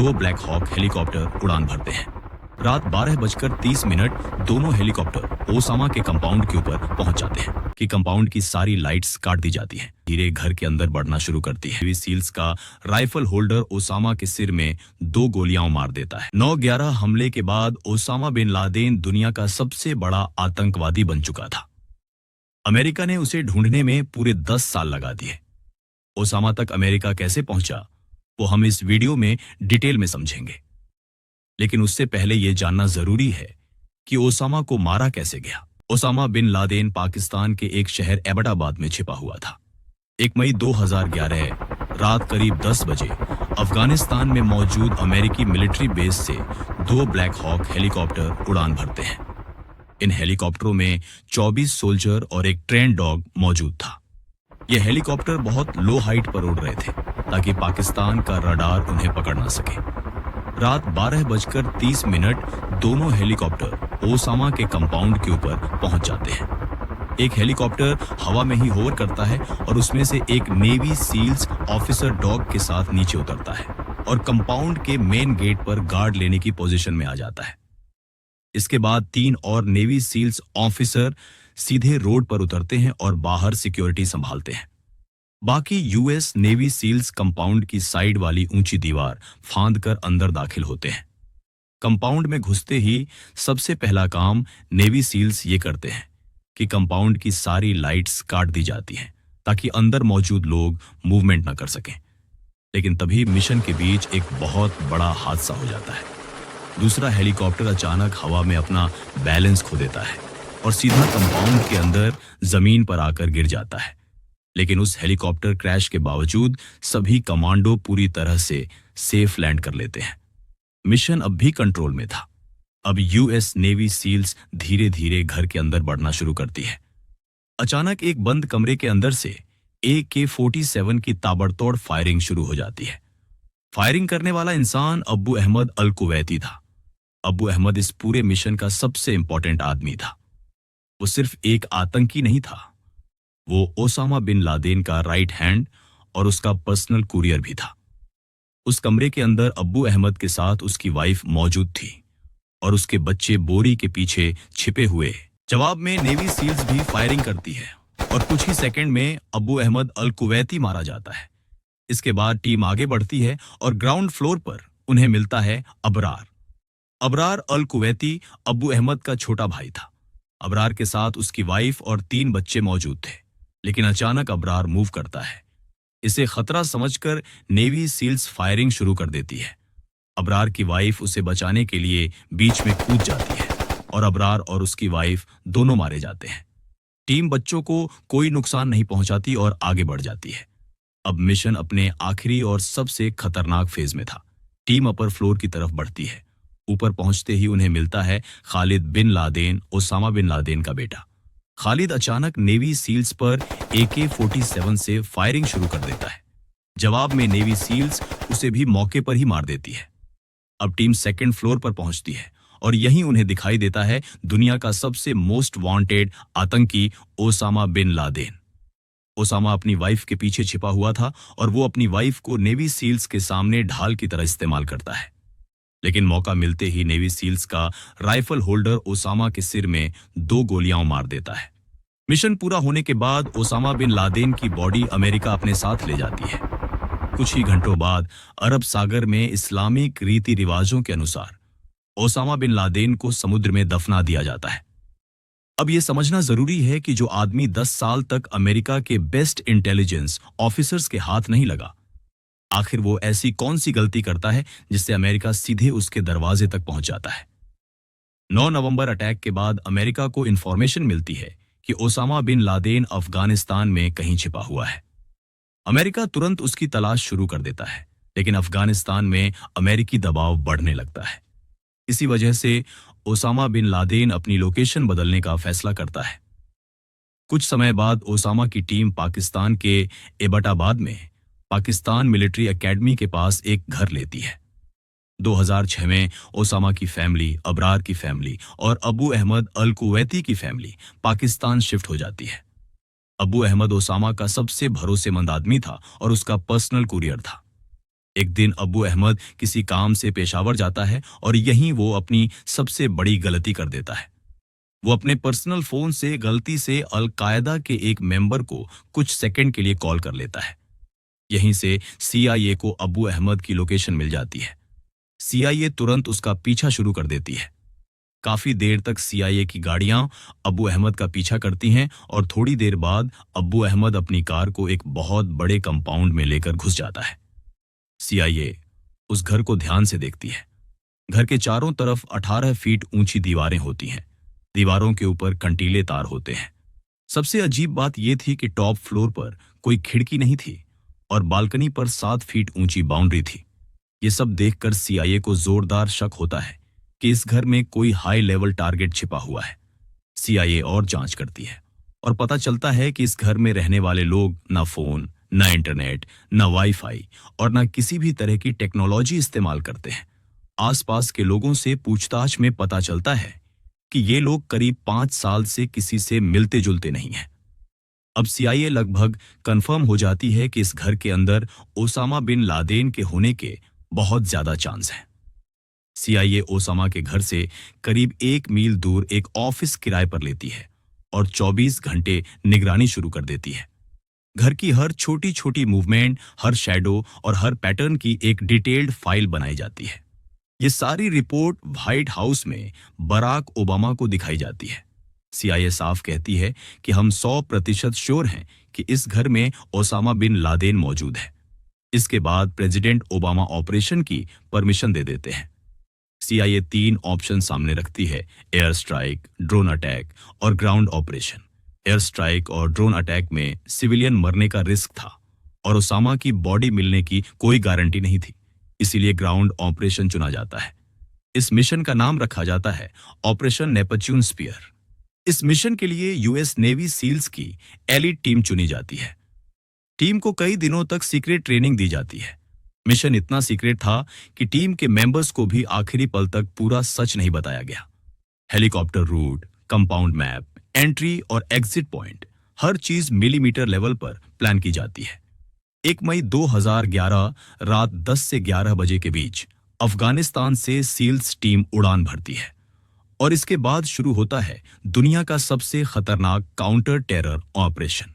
दो Black Hawk helicopter उड़ान भरते हैं। रात 12:30 दोनों हेलीकॉप्टर ओसामा के कंपाउंड के ऊपर पहुंच जाते हैं कि कंपाउंड की सारी लाइट्स काट दी जाती हैं। धीरे घर के अंदर बढ़ना शुरू करती है। नेवी सील्स का राइफल होल्डर ओसामा के सिर में 2 गोलियां मार देता है। 9/11 हमले के बाद ओसामा बिन लादेन दुनिया का सबसे बड़ा आतंकवादी बन चुका था। अमेरिका ने उसे ढूंढने में पूरे 10 साल लगा दिए। ओसामा तक अमेरिका कैसे पहुंचा वो हम इस वीडियो में डिटेल में समझेंगे, लेकिन उससे पहले यह जानना जरूरी है कि ओसामा को मारा कैसे गया। ओसामा बिन लादेन पाकिस्तान के एक शहर एबटाबाद में छिपा हुआ था। 1 मई 2011 रात करीब 10 बजे अफगानिस्तान में मौजूद अमेरिकी मिलिट्री बेस से 2 ब्लैक हॉक हेलीकॉप्टर उड़ान भरते हैं। इन हेलीकॉप्टरों में 24 सोल्जर और एक ट्रेन डॉग मौजूद था। ये हेलीकॉप्टर बहुत लो हाइट पर उड़ रहे थे ताकि पाकिस्तान का रडार उन्हें पकड़ ना सके। रात 12:30 दोनों हेलीकॉप्टर ओसामा के कंपाउंड के ऊपर पहुंच जाते हैं। एक हेलीकॉप्टर हवा में ही होवर करता है और उसमें से एक नेवी सील्स ऑफिसर डॉग के साथ नीचे उतरता है और कंपाउंड के मेन गेट पर गार्ड लेने की पोजीशन में आ जाता है। इसके बाद 3 और नेवी सील्स ऑफिसर सीधे रोड पर उतरते हैं और बाहर सिक्योरिटी संभालते हैं। बाकी यूएस नेवी सील्स कंपाउंड की साइड वाली ऊंची दीवार फांदकर अंदर दाखिल होते हैं। कंपाउंड में घुसते ही सबसे पहला काम नेवी सील्स ये करते हैं कि कंपाउंड की सारी लाइट्स काट दी जाती हैं ताकि अंदर मौजूद लोग मूवमेंट न कर सकें। लेकिन तभी मिशन के बीच एक बहुत बड़ा हादसा हो जाता है। दूसरा हेलीकॉप्टर अचानक हवा में अपना बैलेंस खो देता है और सीधा कंपाउंड के अंदर जमीन पर आकर गिर जाता है। लेकिन उस हेलीकॉप्टर क्रैश के बावजूद सभी कमांडो पूरी तरह से सेफ लैंड कर लेते हैं। मिशन अब भी कंट्रोल में था। अब यूएस नेवी सील्स धीरे धीरे घर के अंदर बढ़ना शुरू करती है। अचानक एक बंद कमरे के अंदर से AK-47 की ताबड़तोड़ फायरिंग शुरू हो जाती है। फायरिंग करने वाला इंसान अब्बू अहमद अल कुवैती था। अब्बू अहमद इस पूरे मिशन का सबसे इंपॉर्टेंट आदमी था। वो सिर्फ एक आतंकी नहीं था, वो ओसामा बिन लादेन का राइट हैंड और उसका पर्सनल कुरियर भी था। उस कमरे के अंदर अब्बू अहमद के साथ उसकी वाइफ मौजूद थी और उसके बच्चे बोरी के पीछे छिपे हुए। जवाब में नेवी सील्स भी फायरिंग करती है और कुछ ही सेकंड में अब्बू अहमद अल कुवैती मारा जाता है। इसके बाद टीम आगे बढ़ती है और ग्राउंड फ्लोर पर उन्हें मिलता है अबरार। अबरार अल कुवैती अब्बू अहमद का छोटा भाई था। अबरार के साथ उसकी वाइफ और 3 बच्चे मौजूद थे। लेकिन अचानक अबरार मूव करता है। इसे खतरा समझकर नेवी सील्स फायरिंग शुरू कर देती है। अबरार की वाइफ उसे बचाने के लिए बीच में कूद जाती है और अबरार और उसकी वाइफ दोनों मारे जाते हैं। टीम बच्चों को कोई नुकसान नहीं पहुंचाती और आगे बढ़ जाती है। अब मिशन अपने आखिरी और सबसे खतरनाक फेज में था। टीम अपर फ्लोर की तरफ बढ़ती है। ऊपर पहुंचते ही उन्हें मिलता है Khalid bin Laden, Osama bin Laden का बेटा। खालिद अचानक नेवी सील्स पर AK-47 से फायरिंग शुरू कर देता है। जवाब में नेवी सील्स उसे भी मौके पर ही मार देती है। अब टीम सेकंड फ्लोर पर पहुंचती है और यहीं उन्हें दिखाई देता है दुनिया का सबसे मोस्ट वांटेड आतंकी ओसामा बिन लादेन। ओसामा अपनी वाइफ के पीछे छिपा हुआ था और वो अपनी वाइफ को नेवी सील्स के सामने ढाल की तरह इस्तेमाल करता है। लेकिन मौका मिलते ही नेवी सील्स का राइफल होल्डर ओसामा के सिर में 2 गोलियां मार देता है। मिशन पूरा होने के बाद ओसामा बिन लादेन की बॉडी अमेरिका अपने साथ ले जाती है। कुछ ही घंटों बाद अरब सागर में इस्लामिक रीति रिवाजों के अनुसार ओसामा बिन लादेन को समुद्र में दफना दिया जाता है। अब यह समझना जरूरी है कि जो आदमी 10 साल तक अमेरिका के बेस्ट इंटेलिजेंस ऑफिसर्स के हाथ नहीं लगा, आखिर वो ऐसी कौन सी गलती करता है जिससे अमेरिका सीधे उसके दरवाजे तक पहुंच जाता है। 9 नवंबर अटैक के बाद अमेरिका को इंफॉर्मेशन मिलती है कि ओसामा बिन लादेन अफगानिस्तान में कहीं छिपा हुआ है। अमेरिका तुरंत उसकी तलाश शुरू कर देता है, लेकिन अफगानिस्तान में अमेरिकी दबाव बढ़ने लगता है। इसी वजह से ओसामा बिन लादेन अपनी लोकेशन बदलने का फैसला करता है। कुछ समय बाद ओसामा की टीम पाकिस्तान के एबटाबाद में पाकिस्तान मिलिट्री एकेडमी के पास एक घर लेती है। 2006 में ओसामा की फैमिली, अबरार की फैमिली और अबू अहमद अल कुवैती की फैमिली पाकिस्तान शिफ्ट हो जाती है। अबू अहमद ओसामा का सबसे भरोसेमंद आदमी था और उसका पर्सनल कुरियर था। एक दिन अब्बू अहमद किसी काम से पेशावर जाता है और यहीं वो अपनी सबसे बड़ी गलती कर देता है। वो अपने पर्सनल फोन से गलती से अल-कायदा के एक मेंबर को कुछ सेकंड के लिए कॉल कर लेता है। यहीं से सीआईए को अब्बू अहमद की लोकेशन मिल जाती है। सीआईए तुरंत उसका पीछा शुरू कर देती है। काफी देर तक सीआईए की गाड़ियां अब्बू अहमद का पीछा करती हैं और थोड़ी देर बाद अब्बू अहमद अपनी कार को एक बहुत बड़े कंपाउंड में लेकर घुस जाता है। सीआईए उस घर को ध्यान से देखती है। घर के चारों तरफ 18 फीट ऊंची दीवारें होती हैं। दीवारों के ऊपर कंटीले तार होते हैं। सबसे अजीब बात यह थी कि टॉप फ्लोर पर कोई खिड़की नहीं थी और बालकनी पर 7 फीट ऊंची बाउंड्री थी। ये सब देखकर सीआईए को जोरदार शक होता है कि इस घर में कोई हाई लेवल टारगेट छिपा हुआ है। सीआईए और जांच करती है और पता चलता है कि इस घर में रहने वाले लोग ना फोन, ना इंटरनेट, ना वाईफाई और ना किसी भी तरह की टेक्नोलॉजी इस्तेमाल करते हैं। आसपास के लोगों से पूछताछ में पता चलता है कि ये लोग करीब 5 साल से किसी से मिलते जुलते नहीं हैं। अब सीआईए लगभग कंफर्म हो जाती है कि इस घर के अंदर ओसामा बिन लादेन के होने के बहुत ज्यादा चांस हैं। सीआईए ओसामा के घर से करीब 1 मील दूर एक ऑफिस किराए पर लेती है और 24 घंटे निगरानी शुरू कर देती है। घर की हर छोटी छोटी मूवमेंट, हर शैडो और हर पैटर्न की एक डिटेल्ड फाइल बनाई जाती है। ये सारी रिपोर्ट व्हाइट हाउस में बराक ओबामा को दिखाई जाती है। सीआईए साफ कहती है कि हम 100% श्योर हैं कि इस घर में ओसामा बिन लादेन मौजूद है। इसके बाद प्रेसिडेंट ओबामा ऑपरेशन की परमिशन दे देते हैं। सीआईए 3 ऑप्शन सामने रखती है: एयर स्ट्राइक, ड्रोन अटैक और ग्राउंड ऑपरेशन। एयर स्ट्राइक और ड्रोन अटैक में सिविलियन मरने का रिस्क था और ओसामा की बॉडी मिलने की कोई गारंटी नहीं थी, इसीलिए ग्राउंड ऑपरेशन चुना जाता है। इस मिशन का नाम रखा जाता है ऑपरेशन नेपच्यून स्पीयर। इस मिशन के लिए यूएस नेवी सील्स की एलिट टीम चुनी जाती है। टीम को कई दिनों तक सीक्रेट ट्रेनिंग दी जाती है। मिशन इतना सीक्रेट था कि टीम के मेंबर्स को भी आखिरी पल तक पूरा सच नहीं बताया गया। Helicopter route, compound map, entry और एग्जिट पॉइंट, हर चीज मिलीमीटर लेवल पर प्लान की जाती है। 1 मई 2011 रात 10 से 11 बजे के बीच अफगानिस्तान से सील्स टीम उड़ान भरती है और इसके बाद शुरू होता है दुनिया का सबसे खतरनाक काउंटर टेरर ऑपरेशन।